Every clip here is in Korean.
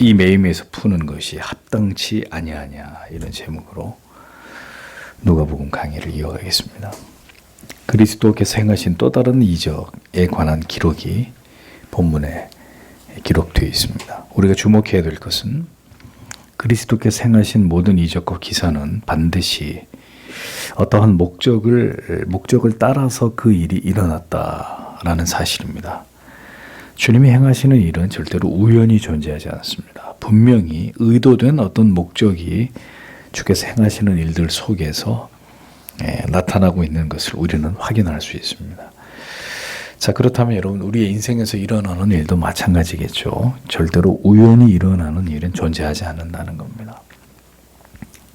이 매임에서 푸는 것이 합당치 아니하냐, 이런 제목으로 누가복음 강의를 이어가겠습니다. 그리스도께서 행하신 또 다른 이적에 관한 기록이 본문에 기록되어 있습니다. 우리가 주목해야 될 것은 그리스도께서 행하신 모든 이적과 기사는 반드시 어떠한 목적을 따라서 그 일이 일어났다라는 사실입니다. 주님이 행하시는 일은 절대로 우연히 존재하지 않습니다. 분명히 의도된 어떤 목적이 주께서 행하시는 일들 속에서 나타나고 있는 것을 우리는 확인할 수 있습니다. 자, 그렇다면 여러분, 우리의 인생에서 일어나는 일도 마찬가지겠죠. 절대로 우연히 일어나는 일은 존재하지 않는다는 겁니다.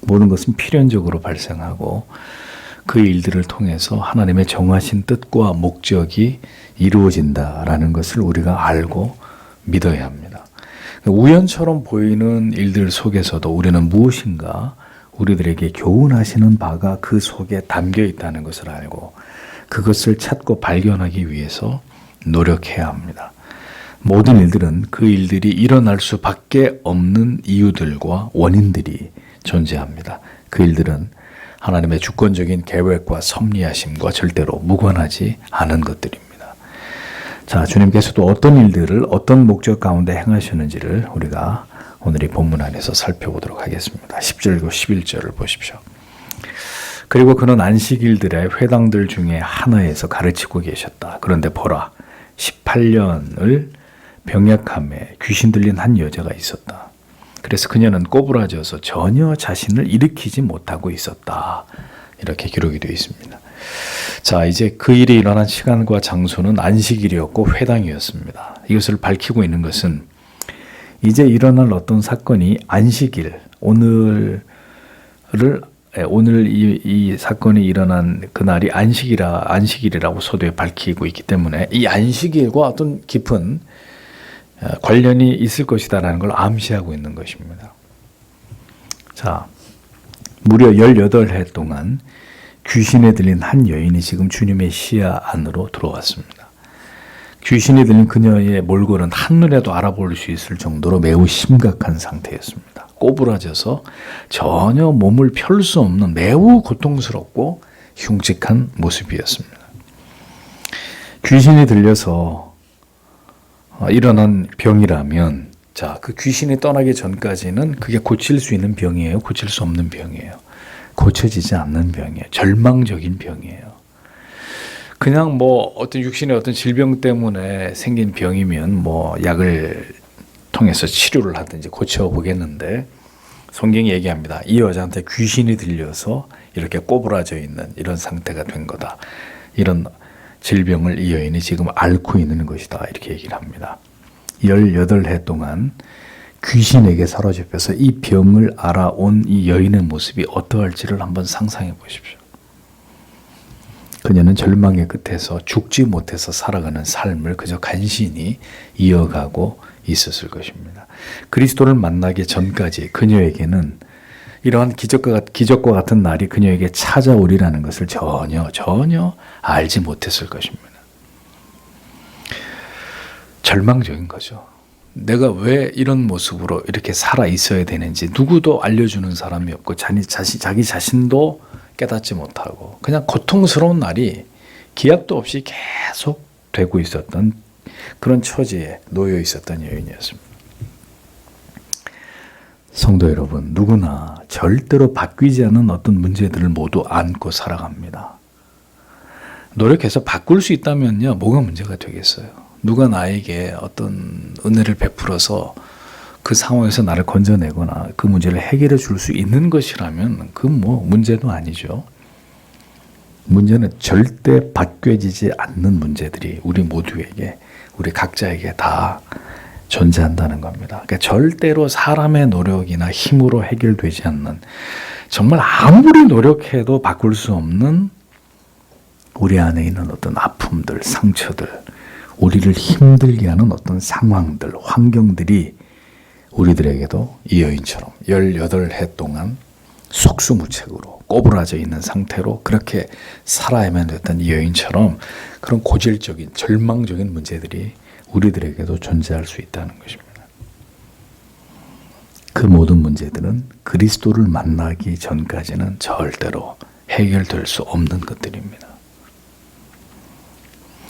모든 것은 필연적으로 발생하고 그 일들을 통해서 하나님의 정하신 뜻과 목적이 이루어진다라는 것을 우리가 알고 믿어야 합니다. 우연처럼 보이는 일들 속에서도 우리는 무엇인가 우리들에게 교훈하시는 바가 그 속에 담겨 있다는 것을 알고 그것을 찾고 발견하기 위해서 노력해야 합니다. 모든 일들은 그 일들이 일어날 수밖에 없는 이유들과 원인들이 존재합니다. 그 일들은 하나님의 주권적인 계획과 섭리하심과 절대로 무관하지 않은 것들입니다. 자, 주님께서도 어떤 일들을 어떤 목적 가운데 행하셨는지를 우리가 오늘 이 본문 안에서 살펴보도록 하겠습니다. 10절과 11절을 보십시오. 그리고 그는 안식일들의 회당들 중에 하나에서 가르치고 계셨다. 그런데 보라, 18년을 병약함에 귀신 들린 한 여자가 있었다. 그래서 그녀는 꼬부라져서 전혀 자신을 일으키지 못하고 있었다. 이렇게 기록이 되어 있습니다. 자, 이제 그 일이 일어난 시간과 장소는 안식일이었고 회당이었습니다. 이것을 밝히고 있는 것은 이제 일어날 어떤 사건이 안식일, 오늘 이 사건이 일어난 그날이 안식일이라고 서두에 밝히고 있기 때문에 이 안식일과 어떤 깊은 관련이 있을 것이다라는 걸 암시하고 있는 것입니다. 자, 무려 18해 동안 귀신에 들린 한 여인이 지금 주님의 시야 안으로 들어왔습니다. 귀신에 들린 그녀의 몰골은 한눈에도 알아볼 수 있을 정도로 매우 심각한 상태였습니다. 꼬부라져서 전혀 몸을 펼 수 없는 매우 고통스럽고 흉측한 모습이었습니다. 귀신이 들려서 일어난 병이라면, 자, 그 귀신이 떠나기 전까지는 그게 고칠 수 있는 병이에요? 고칠 수 없는 병이에요? 고쳐지지 않는 병이에요. 절망적인 병이에요. 그냥 어떤 육신의 어떤 질병 때문에 생긴 병이면 약을 통해서 치료를 하든지 고쳐보겠는데, 성경이 얘기합니다. 이 여자한테 귀신이 들려서 이렇게 꼬부라져 있는 이런 상태가 된 거다. 이런 질병을 이 여인이 지금 앓고 있는 것이다. 이렇게 얘기를 합니다. 18해 동안 귀신에게 사로잡혀서 이 병을 알아온 이 여인의 모습이 어떠할지를 한번 상상해 보십시오. 그녀는 절망의 끝에서 죽지 못해서 살아가는 삶을 그저 간신히 이어가고 있었을 것입니다. 그리스도를 만나기 전까지 그녀에게는 이러한 기적과 같은 날이 그녀에게 찾아오리라는 것을 전혀 알지 못했을 것입니다. 절망적인 거죠. 내가 왜 이런 모습으로 이렇게 살아 있어야 되는지 누구도 알려주는 사람이 없고 자기 자신도 깨닫지 못하고 그냥 고통스러운 날이 기약도 없이 계속 되고 있었던 그런 처지에 놓여 있었던 여인이었습니다. 성도 여러분, 누구나 절대로 바뀌지 않은 어떤 문제들을 모두 안고 살아갑니다. 노력해서 바꿀 수 있다면요, 뭐가 문제가 되겠어요? 누가 나에게 어떤 은혜를 베풀어서 그 상황에서 나를 건져내거나 그 문제를 해결해 줄 수 있는 것이라면 그 문제도 아니죠. 문제는 절대 바뀌어지지 않는 문제들이 우리 모두에게, 우리 각자에게 다 존재한다는 겁니다. 그러니까 절대로 사람의 노력이나 힘으로 해결되지 않는, 정말 아무리 노력해도 바꿀 수 없는 우리 안에 있는 어떤 아픔들, 상처들, 우리를 힘들게 하는 어떤 상황들, 환경들이 우리들에게도 이 여인처럼 18해 동안 속수무책으로 꼬부라져 있는 상태로 그렇게 살아야만 됐던 이 여인처럼 그런 고질적인 절망적인 문제들이 우리들에게도 존재할 수 있다는 것입니다. 그 모든 문제들은 그리스도를 만나기 전까지는 절대로 해결될 수 없는 것들입니다.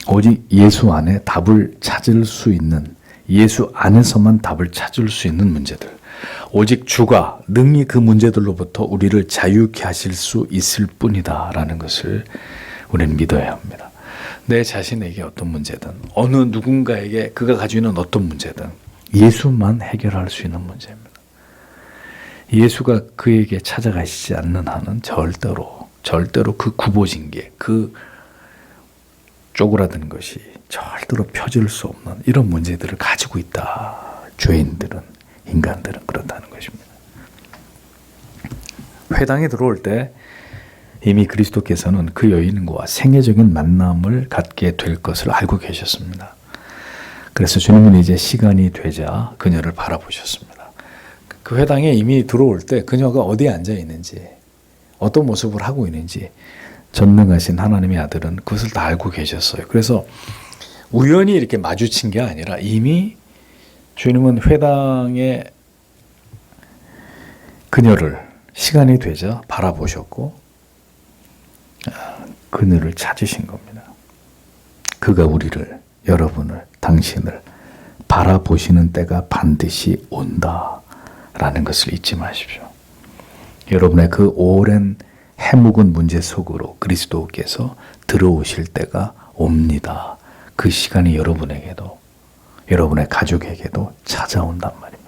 오직 예수 안에 답을 찾을 수 있는, 예수 안에서만 답을 찾을 수 있는 문제들, 오직 주가 능히 그 문제들로부터 우리를 자유케 하실 수 있을 뿐이다 라는 것을 우리는 믿어야 합니다. 내 자신에게 어떤 문제든, 어느 누군가에게 그가 가지고 있는 어떤 문제든 예수만 해결할 수 있는 문제입니다. 예수가 그에게 찾아가시지 않는 한은 절대로 그 굽어진 게, 그 쪼그라든 것이 절대로 펴질 수 없는 이런 문제들을 가지고 있다. 죄인들은, 인간들은 그렇다는 것입니다. 회당에 들어올 때 이미 그리스도께서는 그 여인과 생애적인 만남을 갖게 될 것을 알고 계셨습니다. 그래서 주님은 이제 시간이 되자 그녀를 바라보셨습니다. 그 회당에 이미 들어올 때 그녀가 어디에 앉아 있는지, 어떤 모습을 하고 있는지 전능하신 하나님의 아들은 그것을 다 알고 계셨어요. 그래서 우연히 이렇게 마주친 게 아니라 이미 주님은 회당에 그녀를 시간이 되자 바라보셨고 그녀를 찾으신 겁니다. 그가 우리를, 여러분을, 당신을 바라보시는 때가 반드시 온다라는 것을 잊지 마십시오. 여러분의 그 오랜 해묵은 문제 속으로 그리스도께서 들어오실 때가 옵니다. 그 시간이 여러분에게도, 여러분의 가족에게도 찾아온단 말입니다.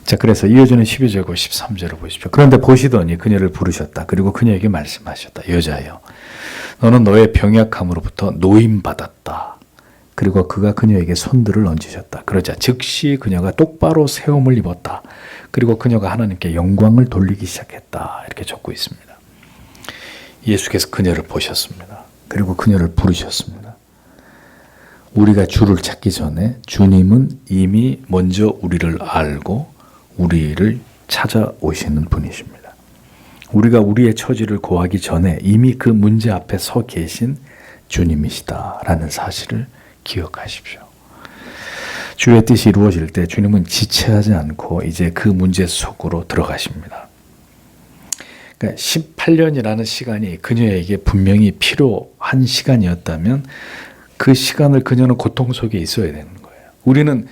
자, 그래서 이어지는 12절과 13절을 보십시오. 그런데 보시더니 그녀를 부르셨다. 그리고 그녀에게 말씀하셨다. 여자여, 너는 너의 병약함으로부터 노임받았다. 그리고 그가 그녀에게 손들을 얹으셨다. 그러자 즉시 그녀가 똑바로 세움을 입었다. 그리고 그녀가 하나님께 영광을 돌리기 시작했다. 이렇게 적고 있습니다. 예수께서 그녀를 보셨습니다. 그리고 그녀를 부르셨습니다. 우리가 주를 찾기 전에 주님은 이미 먼저 우리를 알고 우리를 찾아오시는 분이십니다. 우리가 우리의 처지를 고하기 전에 이미 그 문제 앞에 서 계신 주님이시다라는 사실을 기억하십시오. 주의 뜻이 이루어질 때 주님은 지체하지 않고 이제 그 문제 속으로 들어가십니다. 그러니까 18년이라는 시간이 그녀에게 분명히 필요한 시간이었다면 그 시간을 그녀는 고통 속에 있어야 되는 거예요. 우리는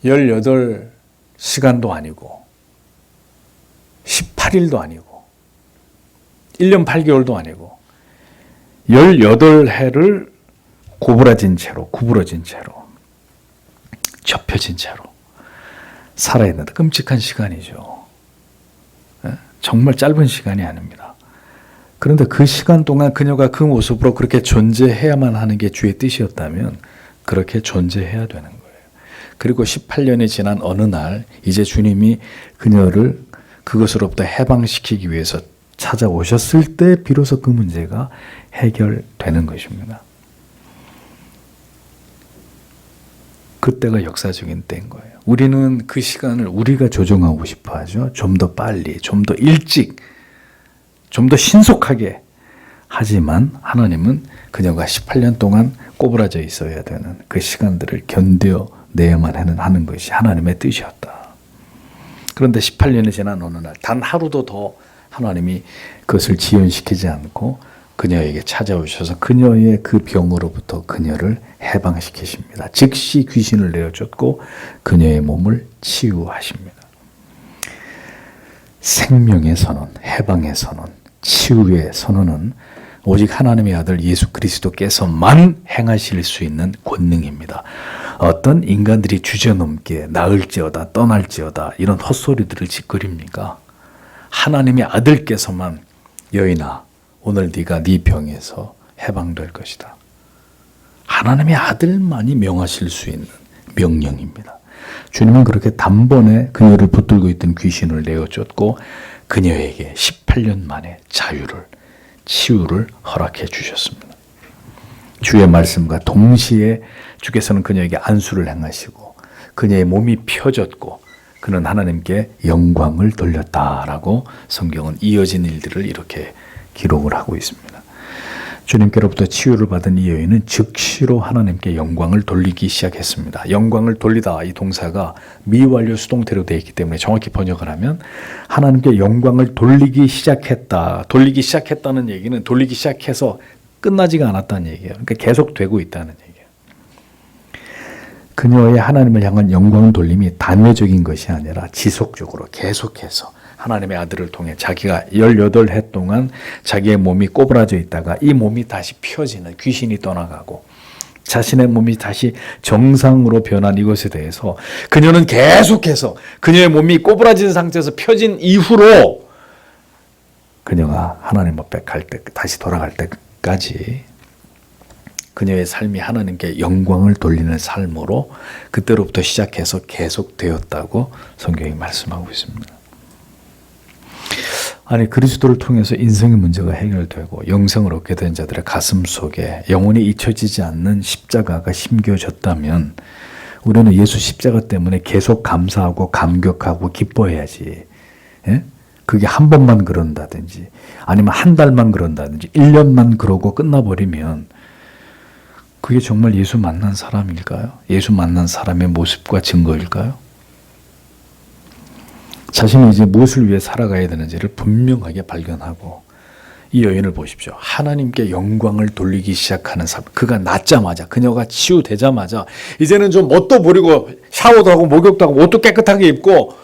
18시간도 아니고 18일도 아니고 1년 8개월도 아니고 18해를 구부러진 채로 접혀진 채로 살아야 된다. 끔찍한 시간이죠. 정말 짧은 시간이 아닙니다. 그런데 그 시간 동안 그녀가 그 모습으로 그렇게 존재해야만 하는 게 주의 뜻이었다면 그렇게 존재해야 되는 거예요. 그리고 18년이 지난 어느 날 이제 주님이 그녀를 그것으로부터 해방시키기 위해서 찾아오셨을 때 비로소 그 문제가 해결되는 것입니다. 그때가 역사적인 때인 거예요. 우리는 그 시간을 우리가 조정하고 싶어 하죠. 좀 더 빨리, 좀 더 일찍, 좀 더 신속하게. 하지만 하나님은 그녀가 18년 동안 꼬부라져 있어야 되는 그 시간들을 견뎌내야만 하는 것이 하나님의 뜻이었다. 그런데 18년이 지난 어느 날 단 하루도 더 하나님이 그것을 지연시키지 않고 그녀에게 찾아오셔서 그녀의 그 병으로부터 그녀를 해방시키십니다. 즉시 귀신을 내어줬고 그녀의 몸을 치유하십니다. 생명의 선언, 해방의 선언, 치유의 선언은 오직 하나님의 아들 예수 그리스도께서만 행하실 수 있는 권능입니다. 어떤 인간들이 주저넘게 나을지어다 떠날지어다 이런 헛소리들을 짓거립니까? 하나님의 아들께서만 여인아 오늘 네가 네 병에서 해방될 것이다. 하나님의 아들만이 명하실 수 있는 명령입니다. 주님은 그렇게 단번에 그녀를 붙들고 있던 귀신을 내어줬고 그녀에게 18년 만에 자유를, 치유를 허락해 주셨습니다. 주의 말씀과 동시에 주께서는 그녀에게 안수를 행하시고 그녀의 몸이 펴졌고 그는 하나님께 영광을 돌렸다라고 성경은 이어진 일들을 이렇게 기록을 하고 있습니다. 주님께로부터 치유를 받은 이 여인은 즉시로 하나님께 영광을 돌리기 시작했습니다. 영광을 돌리다 이 동사가 미완료 수동태로 되어 있기 때문에 정확히 번역을 하면 하나님께 영광을 돌리기 시작했다. 돌리기 시작했다는 얘기는 돌리기 시작해서 끝나지가 않았다는 얘기예요. 그러니까 계속 되고 있다는 얘기예요. 그녀의 하나님을 향한 영광 돌림이 단회적인 것이 아니라 지속적으로 계속해서 하나님의 아들을 통해 자기가 18해 동안 자기의 몸이 꼬부라져 있다가 이 몸이 다시 펴지는, 귀신이 떠나가고 자신의 몸이 다시 정상으로 변한 이것에 대해서 그녀는 계속해서 그녀의 몸이 꼬부라진 상태에서 펴진 이후로 그녀가 하나님 앞에 갈 때, 다시 돌아갈 때까지 그녀의 삶이 하나님께 영광을 돌리는 삶으로 그때로부터 시작해서 계속되었다고 성경이 말씀하고 있습니다. 아니, 그리스도를 통해서 인생의 문제가 해결되고 영생을 얻게 된 자들의 가슴 속에 영원히 잊혀지지 않는 십자가가 심겨졌다면 우리는 예수 십자가 때문에 계속 감사하고 감격하고 기뻐해야지. 예? 그게 한 번만 그런다든지 아니면 한 달만 그런다든지 1년만 그러고 끝나버리면 그게 정말 예수 만난 사람일까요? 예수 만난 사람의 모습과 증거일까요? 자신이 이제 무엇을 위해 살아가야 되는지를 분명하게 발견하고 이 여인을 보십시오. 하나님께 영광을 돌리기 시작하는 삶. 그가 낫자마자, 그녀가 치유되자마자 이제는 좀 멋도 부리고 샤워도 하고 목욕도 하고 옷도 깨끗하게 입고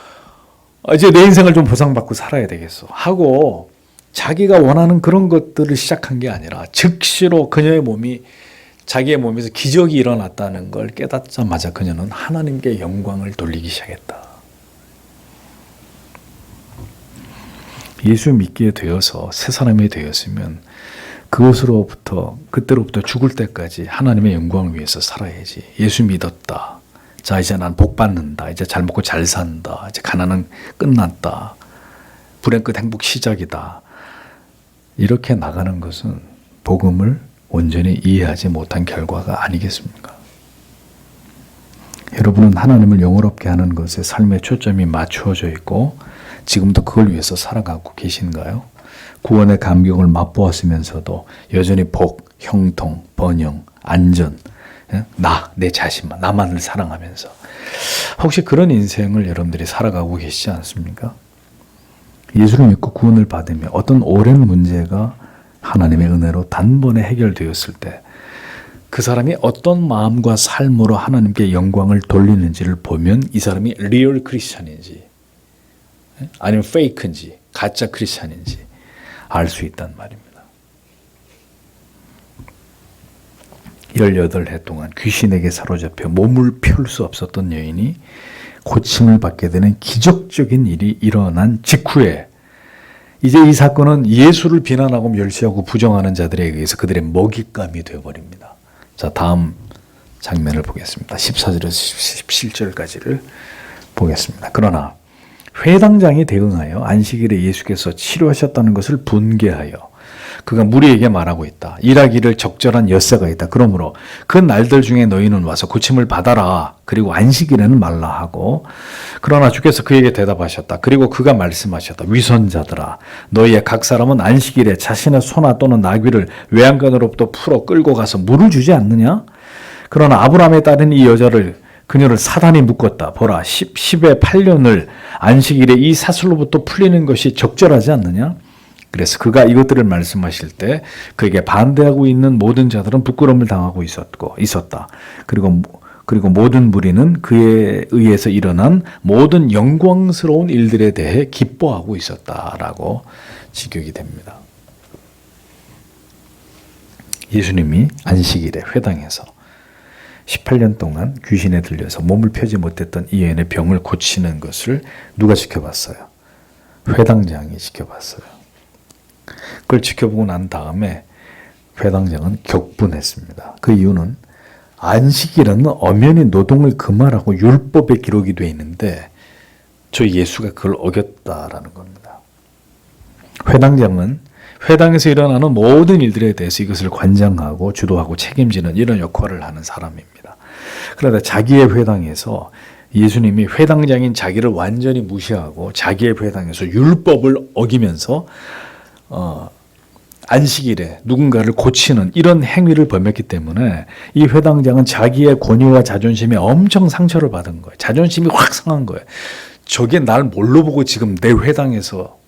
이제 내 인생을 좀 보상받고 살아야 되겠어 하고 자기가 원하는 그런 것들을 시작한 게 아니라 즉시로 그녀의 몸이 자기의 몸에서 기적이 일어났다는 걸 깨닫자마자 그녀는 하나님께 영광을 돌리기 시작했다. 예수 믿게 되어서 새 사람이 되었으면 그때로부터 죽을 때까지 하나님의 영광을 위해서 살아야지. 예수 믿었다. 자, 이제 난 복 받는다. 이제 잘 먹고 잘 산다. 이제 가난은 끝났다. 불행 끝 행복 시작이다. 이렇게 나가는 것은 복음을 온전히 이해하지 못한 결과가 아니겠습니까? 여러분은 하나님을 영원롭게 하는 것에 삶의 초점이 맞추어져 있고 지금도 그걸 위해서 살아가고 계신가요? 구원의 감격을 맛보았으면서도 여전히 복, 형통, 번영, 안전, 내 자신만, 나만을 사랑하면서 혹시 그런 인생을 여러분들이 살아가고 계시지 않습니까? 예수를 믿고 구원을 받으며 어떤 오랜 문제가 하나님의 은혜로 단번에 해결되었을 때 그 사람이 어떤 마음과 삶으로 하나님께 영광을 돌리는지를 보면 이 사람이 리얼 크리스찬인지 아니면 페이크인지 가짜 크리스찬인지 알 수 있단 말입니다. 18해 동안 귀신에게 사로잡혀 몸을 펼 수 없었던 여인이 고침을 받게 되는 기적적인 일이 일어난 직후에 이제 이 사건은 예수를 비난하고 멸시하고 부정하는 자들에 의해서 그들의 먹잇감이 되어버립니다. 자, 다음 장면을 보겠습니다. 14절에서 17절까지를 보겠습니다. 그러나 회당장이 대응하여 안식일에 예수께서 치료하셨다는 것을 분개하여 그가 무리에게 말하고 있다. 일하기를 적절한 엿새가 있다. 그러므로 그 날들 중에 너희는 와서 고침을 받아라. 그리고 안식일에는 말라 하고 그러나 주께서 그에게 대답하셨다. 그리고 그가 말씀하셨다. 위선자들아 너희의 각 사람은 안식일에 자신의 소나 또는 나귀를 외양간으로부터 풀어 끌고 가서 물을 주지 않느냐? 그러나 아브라함의 딸인 이 여자를 그녀를 사단이 묶었다. 보라 10의 8년을 안식일에 이 사슬로부터 풀리는 것이 적절하지 않느냐? 그래서 그가 이것들을 말씀하실 때 그에게 반대하고 있는 모든 자들은 부끄러움을 당하고 있었다. 그리고 모든 무리는 그에 의해서 일어난 모든 영광스러운 일들에 대해 기뻐하고 있었다라고 직역이 됩니다. 예수님이 안식일에 회당에서 18년 동안 귀신에 들려서 몸을 펴지 못했던 이 여인의 병을 고치는 것을 누가 지켜봤어요? 회당장이 지켜봤어요. 그걸 지켜보고 난 다음에 회당장은 격분했습니다. 그 이유는 안식일은 엄연히 노동을 금하라고 율법에 기록이 되어 있는데 저 예수가 그걸 어겼다라는 겁니다. 회당장은 회당에서 일어나는 모든 일들에 대해서 이것을 관장하고 주도하고 책임지는 이런 역할을 하는 사람입니다. 그러나 자기의 회당에서 예수님이 회당장인 자기를 완전히 무시하고 자기의 회당에서 율법을 어기면서 안식일에 누군가를 고치는 이런 행위를 범했기 때문에 이 회당장은 자기의 권위와 자존심에 엄청 상처를 받은 거예요. 자존심이 확 상한 거예요. 저게 날 뭘로 보고 지금 내 회당에서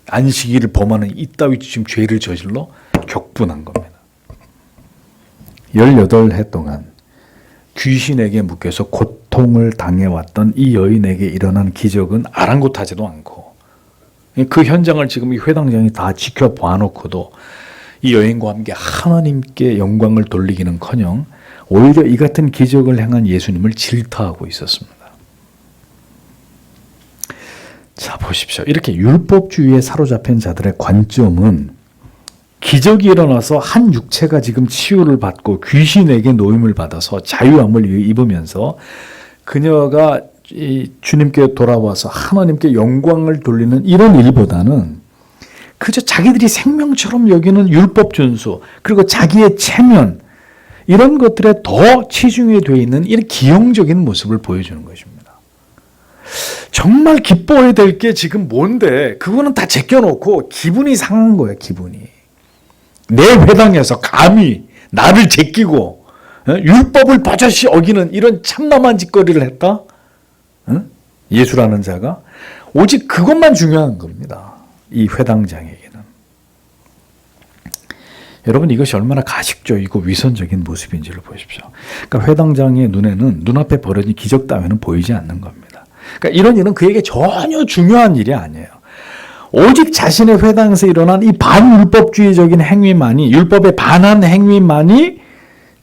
안식일을 범하는 이따위 지금 죄를 저질러 격분한 겁니다. 18해 동안 귀신에게 묶여서 고통을 당해왔던 이 여인에게 일어난 기적은 아랑곳하지도 않고 그 현장을 지금 이 회당장이 다 지켜봐 놓고도 이 여인과 함께 하나님께 영광을 돌리기는커녕 오히려 이 같은 기적을 행한 예수님을 질타하고 있었습니다. 자, 보십시오. 이렇게 율법주의에 사로잡힌 자들의 관점은 기적이 일어나서 한 육체가 지금 치유를 받고 귀신에게 노임을 받아서 자유함을 입으면서 그녀가 이 주님께 돌아와서 하나님께 영광을 돌리는 이런 일보다는 그저 자기들이 생명처럼 여기는 율법 준수 그리고 자기의 체면 이런 것들에 더 치중이 되어 있는 이런 기형적인 모습을 보여주는 것입니다. 정말 기뻐해야 될 게 지금 뭔데 그거는 다 제껴놓고 기분이 상한 거예요. 기분이. 내 회당에서 감히 나를 제끼고 율법을 버젓이 어기는 이런 참남한 짓거리를 했다? 예수라는 자가 오직 그것만 중요한 겁니다. 이 회당장에게는. 여러분 이것이 얼마나 가식적이고 위선적인 모습인지를 보십시오. 그러니까 회당장의 눈에는 눈앞에 벌어진 기적 따위는 보이지 않는 겁니다. 그러니까 이런 일은 그에게 전혀 중요한 일이 아니에요. 오직 자신의 회당에서 일어난 이 반율법주의적인 행위만이 율법에 반한 행위만이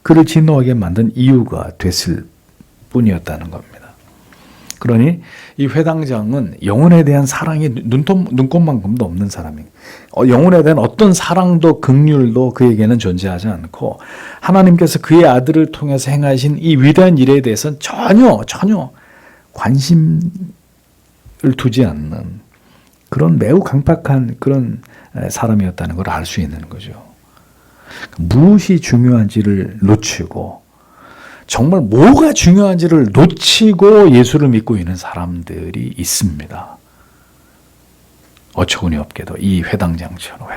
그를 진노하게 만든 이유가 됐을 뿐이었다는 겁니다. 그러니 이 회당장은 영혼에 대한 사랑이 눈꼽만큼도 없는 사람이에요. 영혼에 대한 어떤 사랑도 긍휼도 그에게는 존재하지 않고 하나님께서 그의 아들을 통해서 행하신 이 위대한 일에 대해서는 전혀 관심을 두지 않는 그런 매우 강팍한 그런 사람이었다는 걸 알 수 있는 거죠. 무엇이 중요한지를 놓치고 정말 뭐가 중요한지를 놓치고 예수를 믿고 있는 사람들이 있습니다. 어처구니 없게도 이 회당장처럼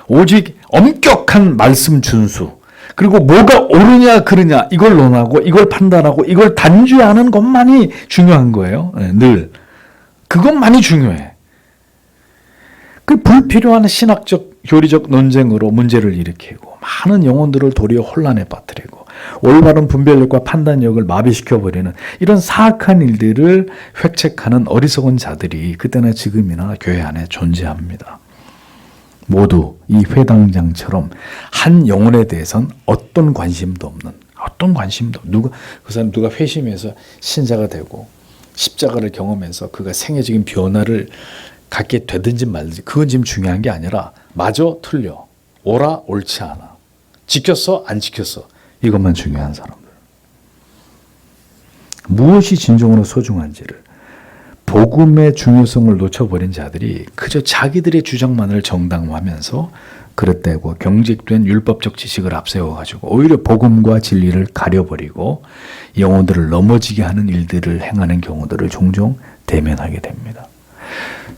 오직 엄격한 말씀 준수 그리고 뭐가 옳으냐 그르냐 이걸 논하고 이걸 판단하고 이걸 단죄하는 것만이 중요한 거예요. 늘 그것만이 중요해. 그 불필요한 신학적 교리적 논쟁으로 문제를 일으키고 많은 영혼들을 도리어 혼란에 빠뜨리고 올바른 분별력과 판단력을 마비시켜버리는 이런 사악한 일들을 획책하는 어리석은 자들이 그때나 지금이나 교회 안에 존재합니다. 모두 이 회당장처럼 한 영혼에 대해서는 어떤 관심도 없는 그 사람 누가 회심해서 신자가 되고 십자가를 경험해서 그가 생애적인 변화를 갖게 되든지 말든지 그건 지금 중요한 게 아니라 맞아 틀려 옳아 옳지 않아 지켰어 안 지켰어 이것만 중요한 사람들. 무엇이 진정으로 소중한지를 복음의 중요성을 놓쳐버린 자들이 그저 자기들의 주장만을 정당화하면서 그릇되고 경직된 율법적 지식을 앞세워가지고 오히려 복음과 진리를 가려버리고 영혼들을 넘어지게 하는 일들을 행하는 경우들을 종종 대면하게 됩니다.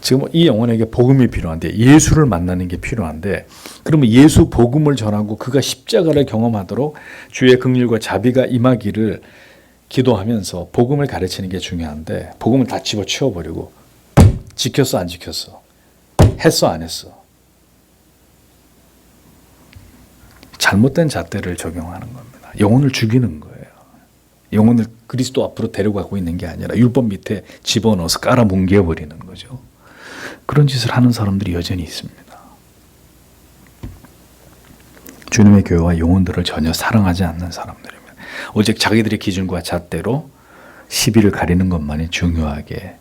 지금 이 영혼에게 복음이 필요한데 예수를 만나는 게 필요한데 그러면 예수 복음을 전하고 그가 십자가를 경험하도록 주의 긍휼과 자비가 임하기를 기도하면서 복음을 가르치는 게 중요한데 복음을 다 집어치워버리고 지켰어 안 지켰어 했어 안 했어 잘못된 잣대를 적용하는 겁니다. 영혼을 죽이는 거예요. 영혼을 그리스도 앞으로 데려가고 있는 게 아니라 율법 밑에 집어넣어서 깔아뭉개버리는 거죠. 그런 짓을 하는 사람들이 여전히 있습니다. 주님의 교회와 영혼들을 전혀 사랑하지 않는 사람들입니다. 오직 자기들의 기준과 잣대로 시비를 가리는 것만이 중요하게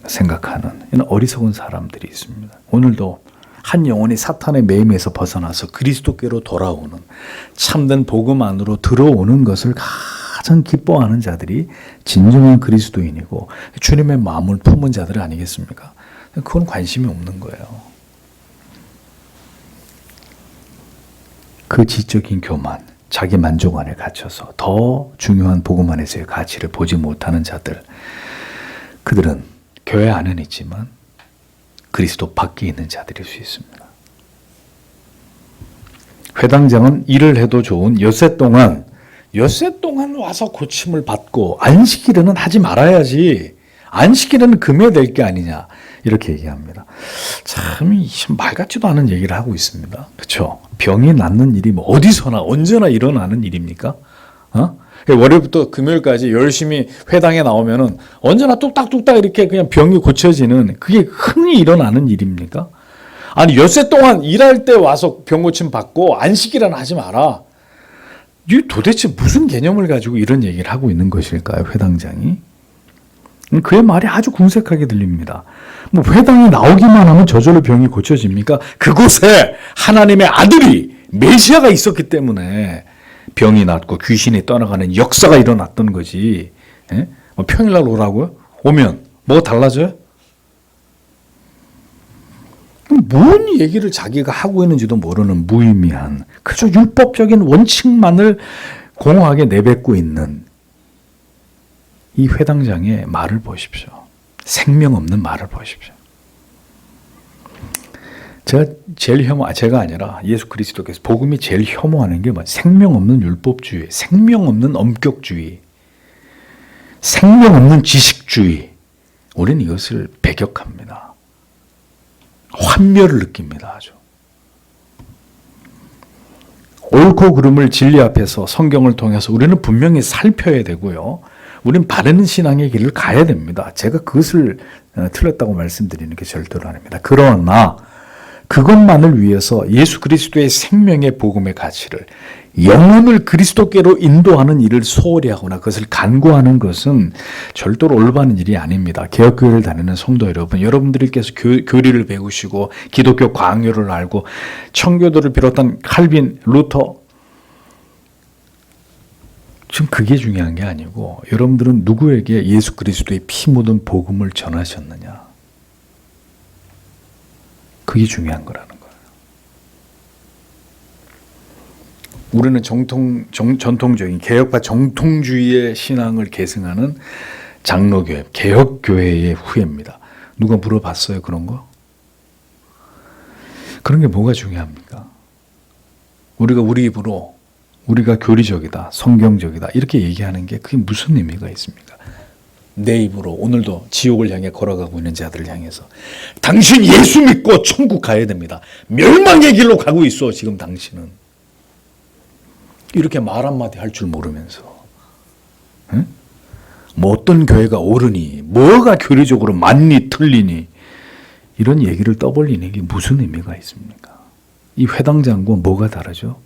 생각하는 이런 어리석은 사람들이 있습니다. 오늘도 한 영혼이 사탄의 매임에서 벗어나서 그리스도께로 돌아오는 참된 복음 안으로 들어오는 것을 가장 기뻐하는 자들이 진정한 그리스도인이고 주님의 마음을 품은 자들 아니겠습니까? 그건 관심이 없는 거예요. 그 지적인 교만, 자기 만족 안에 갇혀서 더 중요한 복음 안에서의 가치를 보지 못하는 자들, 그들은 교회 안에는 있지만 그리스도 밖에 있는 자들일 수 있습니다. 회당장은 일을 해도 좋은 엿새 동안 와서 고침을 받고 안식일에는 하지 말아야지. 안식일에는 금해야 될 게 아니냐. 이렇게 얘기합니다. 참 말 같지도 않은 얘기를 하고 있습니다. 그렇죠? 병이 낫는 일이 뭐 어디서나 언제나 일어나는 일입니까? 월요일부터 금요일까지 열심히 회당에 나오면은 언제나 뚝딱뚝딱 이렇게 그냥 병이 고쳐지는 그게 흔히 일어나는 일입니까? 아니 엿새 동안 일할 때 와서 병 고침 받고 안식일은 하지 마라. 이 도대체 무슨 개념을 가지고 이런 얘기를 하고 있는 것일까요? 회당장이? 그의 말이 아주 궁색하게 들립니다. 뭐 회당에 나오기만 하면 저절로 병이 고쳐집니까? 그곳에 하나님의 아들이 메시아가 있었기 때문에 병이 낫고 귀신이 떠나가는 역사가 일어났던 거지. 예? 뭐 평일날 오라고요? 오면 뭐가 달라져요? 뭔 얘기를 자기가 하고 있는지도 모르는 무의미한 그저 율법적인 원칙만을 공허하게 내뱉고 있는 이 회당장의 말을 보십시오. 생명 없는 말을 보십시오. 제가 아니라 예수 그리스도께서 복음이 제일 혐오하는 게 생명 없는 율법주의, 생명 없는 엄격주의, 생명 없는 지식주의. 우리는 이것을 배격합니다. 환멸을 느낍니다. 아주. 옳고 그름을 진리 앞에서 성경을 통해서 우리는 분명히 살펴야 되고요. 우리는 바르는 신앙의 길을 가야 됩니다. 제가 그것을 틀렸다고 말씀드리는 게 절대로 아닙니다. 그러나 그것만을 위해서 예수 그리스도의 생명의 복음의 가치를 영혼을 그리스도께로 인도하는 일을 소홀히 하거나 그것을 간구하는 것은 절대로 올바른 일이 아닙니다. 개혁교회를 다니는 성도 여러분, 여러분들께서 교리를 배우시고 기독교 광요를 알고 청교도를 비롯한 칼빈, 루터 지금 그게 중요한 게 아니고 여러분들은 누구에게 예수 그리스도의 피 묻은 복음을 전하셨느냐. 그게 중요한 거라는 거예요. 우리는 전통적인 개혁파 정통주의의 신앙을 계승하는 장로교회, 개혁교회의 후예입니다. 누가 물어봤어요, 그런 거? 그런 게 뭐가 중요합니까? 우리가 우리 입으로 우리가 교리적이다, 성경적이다 이렇게 얘기하는 게 그게 무슨 의미가 있습니까? 내 입으로 오늘도 지옥을 향해 걸어가고 있는 자들을 향해서 당신 예수 믿고 천국 가야 됩니다. 멸망의 길로 가고 있어 지금 당신은. 이렇게 말 한마디 할 줄 모르면서 응? 뭐 어떤 교회가 옳으니 뭐가 교리적으로 맞니 틀리니 이런 얘기를 떠벌리는 게 무슨 의미가 있습니까? 이 회당장과 뭐가 다르죠?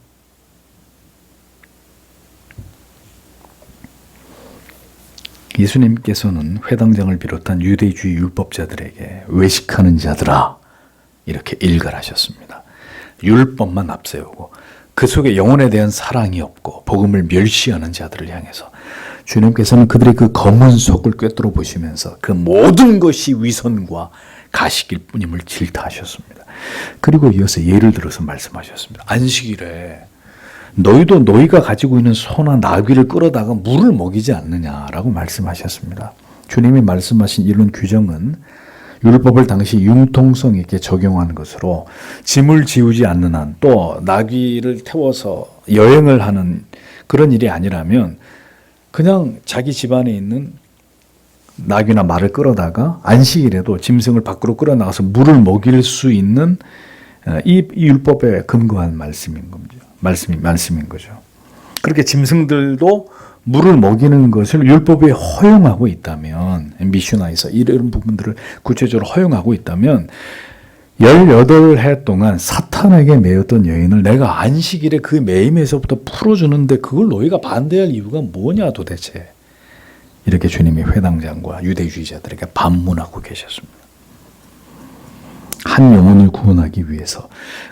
예수님께서는 회당장을 비롯한 유대주의 율법자들에게 외식하는 자들아 이렇게 일갈하셨습니다. 율법만 앞세우고 그 속에 영혼에 대한 사랑이 없고 복음을 멸시하는 자들을 향해서 주님께서는 그들의 그 검은 속을 꿰뚫어 보시면서 그 모든 것이 위선과 가식일 뿐임을 질타하셨습니다. 그리고 이어서 예를 들어서 말씀하셨습니다. 안식일에 너희도 너희가 가지고 있는 소나 나귀를 끌어다가 물을 먹이지 않느냐라고 말씀하셨습니다. 주님이 말씀하신 이런 규정은 율법을 당시 융통성 있게 적용하는 것으로 짐을 지우지 않는 한 또 나귀를 태워서 여행을 하는 그런 일이 아니라면 그냥 자기 집안에 있는 나귀나 말을 끌어다가 안식일에도 짐승을 밖으로 끌어나가서 물을 먹일 수 있는 이 율법에 근거한 말씀인 겁니다. 말씀인 거죠. 그렇게 짐승들도 물을 먹이는 것을 율법에 허용하고 있다면 미슈나에서 이런 부분들을 구체적으로 허용하고 있다면 18해 동안 사탄에게 매였던 여인을 내가 안식일에 그 매임에서부터 풀어주는데 그걸 너희가 반대할 이유가 뭐냐 도대체. 이렇게 주님이 회당장과 유대주의자들에게 반문하고 계셨습니다. 한 영혼을 구원하기 위해서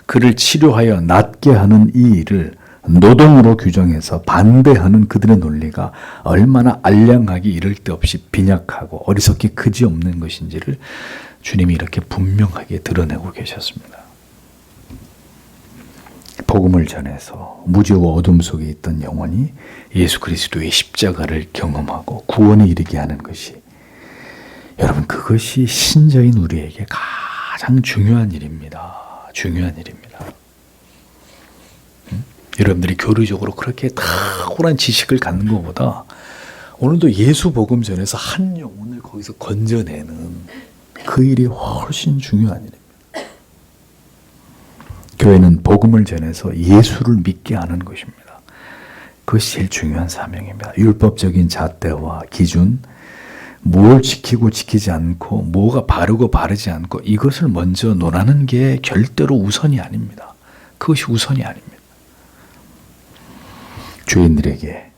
그를 치료하여 낫게 하는 이 일을 노동으로 규정해서 반대하는 그들의 논리가 얼마나 알량하기 이를 데 없이 빈약하고 어리석기 그지없는 것인지를 주님이 이렇게 분명하게 드러내고 계셨습니다. 복음을 전해서 무지와 어둠 속에 있던 영혼이 예수 그리스도의 십자가를 경험하고 구원에 이르게 하는 것이 여러분 그것이 신자인 우리에게 가장 가장 중요한 일입니다. 중요한 일입니다. 여러분들이 교리적으로 그렇게 탁월한 지식을 갖는 것보다 오늘도 예수 복음 전에서 한 영혼을 거기서 건져내는 그 일이 훨씬 중요한 일입니다. 교회는 복음을 전해서 예수를 믿게 하는 것입니다. 그것이 제일 중요한 사명입니다. 율법적인 잣대와 기준, 뭘 지키고 지키지 않고 뭐가 바르고 바르지 않고 이것을 먼저 논하는 게 절대로 우선이 아닙니다. 그것이 우선이 아닙니다. 죄인들에게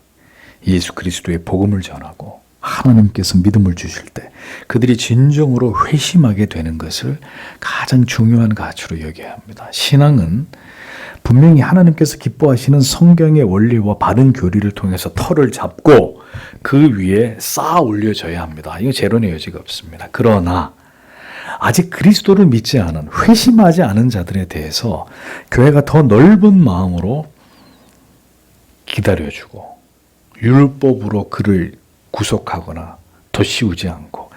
예수 그리스도의 복음을 전하고 하나님께서 믿음을 주실 때 그들이 진정으로 회심하게 되는 것을 가장 중요한 가치로 여겨야 합니다. 신앙은 분명히 하나님께서 기뻐하시는 성경의 원리와 바른 교리를 통해서 털을 잡고 그 위에 쌓아 올려져야 합니다. 이거 재론의 여지가 없습니다. 그러나 아직 그리스도를 믿지 않은 회심하지 않은 자들에 대해서 교회가 더 넓은 마음으로 기다려주고 율법으로 그를 구속하거나 더 씌우지 않고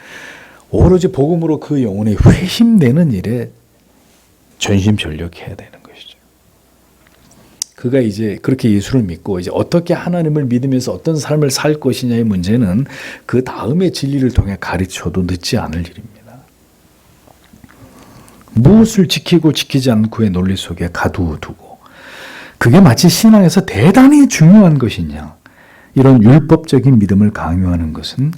오로지 복음으로 그 영혼이 회심되는 일에 전심전력해야 되는 것이죠. 그가 이제 그렇게 예수를 믿고 이제 어떻게 하나님을 믿으면서 어떤 삶을 살 것이냐의 문제는 그 다음의 진리를 통해 가르쳐도 늦지 않을 일입니다. 무엇을 지키고 지키지 않고의 논리 속에 가두어두고 그게 마치 신앙에서 대단히 중요한 것이냐 이런 율법적인 믿음을 강요하는 것은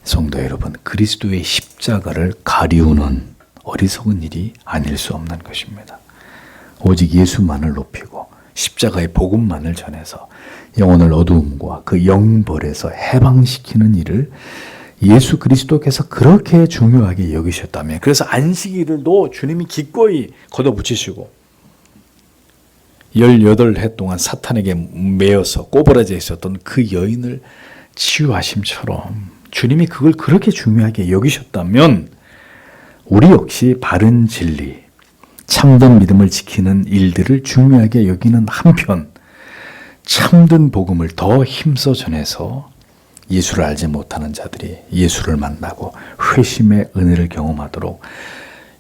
성도 여러분 그리스도의 십자가를 가리우는 어리석은 일이 아닐 수 없는 것입니다. 오직 예수만을 높이고 십자가의 복음만을 전해서 영혼을 어두움과 그 영벌에서 해방시키는 일을 예수 그리스도께서 그렇게 중요하게 여기셨다면 그래서 안식일도 주님이 기꺼이 걷어붙이시고 18해 동안 사탄에게 매여서 꼬부라져 있었던 그 여인을 치유하심처럼 주님이 그걸 그렇게 중요하게 여기셨다면 우리 역시 바른 진리, 참된 믿음을 지키는 일들을 중요하게 여기는 한편 참된 복음을 더 힘써 전해서 예수를 알지 못하는 자들이 예수를 만나고 회심의 은혜를 경험하도록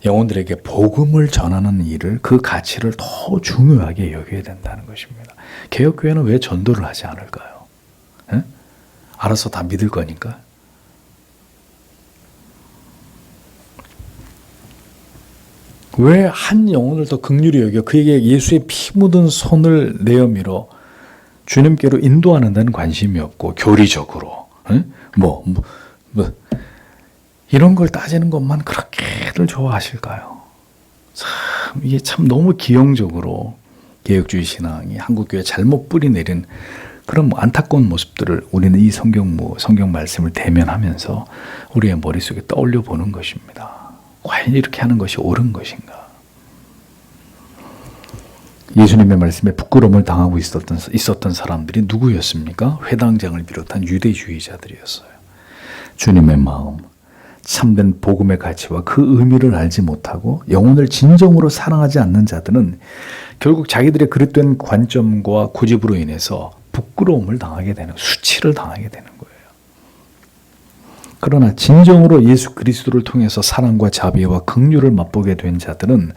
영혼들에게 복음을 전하는 일을 그 가치를 더 중요하게 여겨야 된다는 것입니다. 개혁교회는 왜 전도를 하지 않을까요? 에? 알아서 다 믿을 거니까. 왜 한 영혼을 더 긍휼히 여겨 그에게 예수의 피 묻은 손을 내어 밀어 주님께로 인도하는 데는 관심이 없고 교리적으로 이런 걸 따지는 것만 그렇게들 좋아하실까요? 참 이게 참 너무 기형적으로 개혁주의 신앙이 한국교회에 잘못 뿌리 내린 그런 안타까운 모습들을 우리는 이 성경 말씀을 대면하면서 우리의 머릿속에 떠올려 보는 것입니다. 과연 이렇게 하는 것이 옳은 것인가? 예수님의 말씀에 부끄러움을 당하고 있었던 사람들이 누구였습니까? 회당장을 비롯한 유대주의자들이었어요. 주님의 마음, 참된 복음의 가치와 그 의미를 알지 못하고 영혼을 진정으로 사랑하지 않는 자들은 결국 자기들의 그릇된 관점과 고집으로 인해서 부끄러움을 당하게 되는, 수치를 당하게 되는 거예요. 그러나 진정으로 예수 그리스도를 통해서 사랑과 자비와 긍휼을 맛보게 된 자들은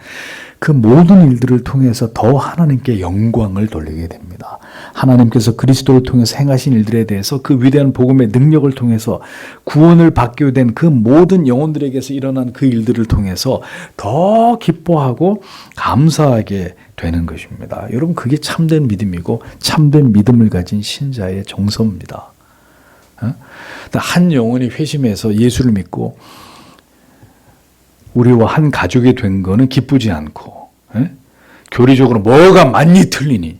그 모든 일들을 통해서 더 하나님께 영광을 돌리게 됩니다. 하나님께서 그리스도를 통해서 행하신 일들에 대해서 그 위대한 복음의 능력을 통해서 구원을 받게 된 그 모든 영혼들에게서 일어난 그 일들을 통해서 더 기뻐하고 감사하게 되는 것입니다. 여러분 그게 참된 믿음이고 참된 믿음을 가진 신자의 정서입니다. 한 영혼이 회심해서 예수를 믿고 우리와 한 가족이 된 거는 기쁘지 않고 교리적으로 뭐가 맞니 틀리니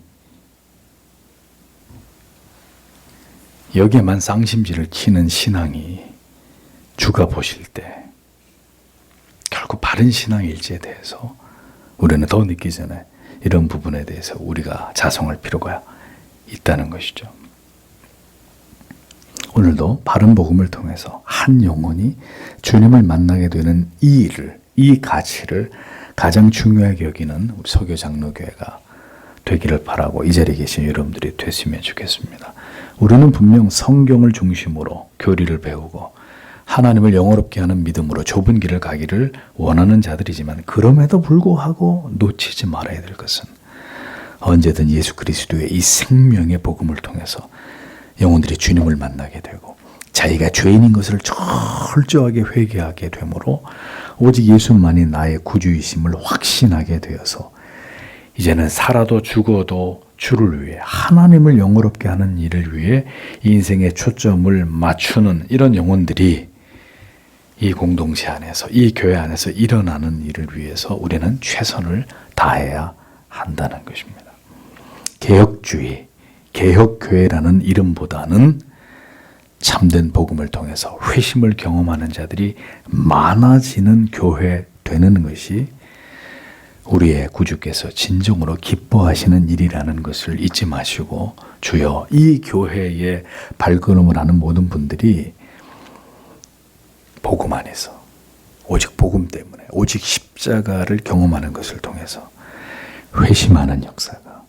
여기에만 쌍심지를 키는 신앙이 주가 보실 때 결국 바른 신앙일지에 대해서 우리는 더 늦기 전에 이런 부분에 대해서 우리가 자성할 필요가 있다는 것이죠. 오늘도 바른 복음을 통해서 한 영혼이 주님을 만나게 되는 이 일을, 이 가치를 가장 중요하게 여기는 서교 장로교회가 되기를 바라고 이 자리에 계신 여러분들이 됐으면 좋겠습니다. 우리는 분명 성경을 중심으로 교리를 배우고 하나님을 영어롭게 하는 믿음으로 좁은 길을 가기를 원하는 자들이지만 그럼에도 불구하고 놓치지 말아야 될 것은 언제든 예수 그리스도의 이 생명의 복음을 통해서 영혼들이 주님을 만나게 되고 자기가 죄인인 것을 철저하게 회개하게 되므로 오직 예수만이 나의 구주이심을 확신하게 되어서 이제는 살아도 죽어도 주를 위해 하나님을 영어롭게 하는 일을 위해 인생의 초점을 맞추는 이런 영혼들이 이 공동체 안에서 이 교회 안에서 일어나는 일을 위해서 우리는 최선을 다해야 한다는 것입니다. 개혁주의, 개혁교회라는 이름보다는 참된 복음을 통해서 회심을 경험하는 자들이 많아지는 교회 되는 것이 우리의 구주께서 진정으로 기뻐하시는 일이라는 것을 잊지 마시고 주여 이 교회에 발걸음을 하는 모든 분들이 복음 안에서 오직 복음 때문에 오직 십자가를 경험하는 것을 통해서 회심하는 역사가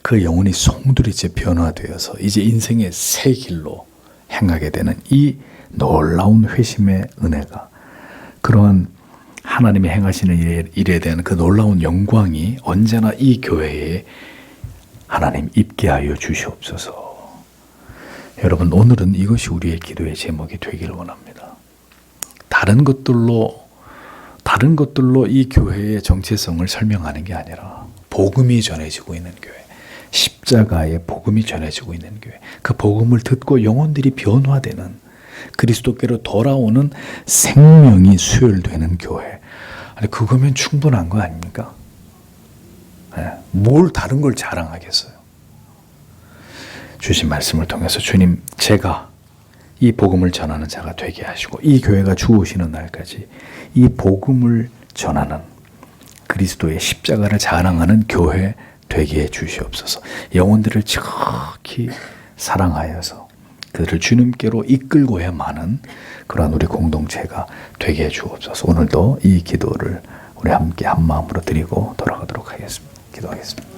그 영혼이 송두리째 변화되어서 이제 인생의 새 길로 행하게 되는 이 놀라운 회심의 은혜가 그러한 하나님이 행하시는 일에 대한 그 놀라운 영광이 언제나 이 교회에 하나님 입게 하여 주시옵소서. 여러분 오늘은 이것이 우리의 기도의 제목이 되기를 원합니다. 다른 것들로 이 교회의 정체성을 설명하는 게 아니라 복음이 전해지고 있는 교회, 십자가의 복음이 전해지고 있는 교회, 그 복음을 듣고 영혼들이 변화되는 그리스도께로 돌아오는 생명이 수혈되는 교회. 아니 그거면 충분한 거 아닙니까? 뭘 다른 걸 자랑하겠어요? 주신 말씀을 통해서 주님 제가 이 복음을 전하는 자가 되게 하시고 이 교회가 주 오시는 날까지 이 복음을 전하는 그리스도의 십자가를 자랑하는 교회 되게 해 주시옵소서. 영혼들을 지극히 사랑하여서 그들을 주님께로 이끌고야 마는 그러한 우리 공동체가 되게 해 주옵소서. 오늘도 이 기도를 우리 함께 한 마음으로 드리고 돌아가도록 하겠습니다. 기도하겠습니다.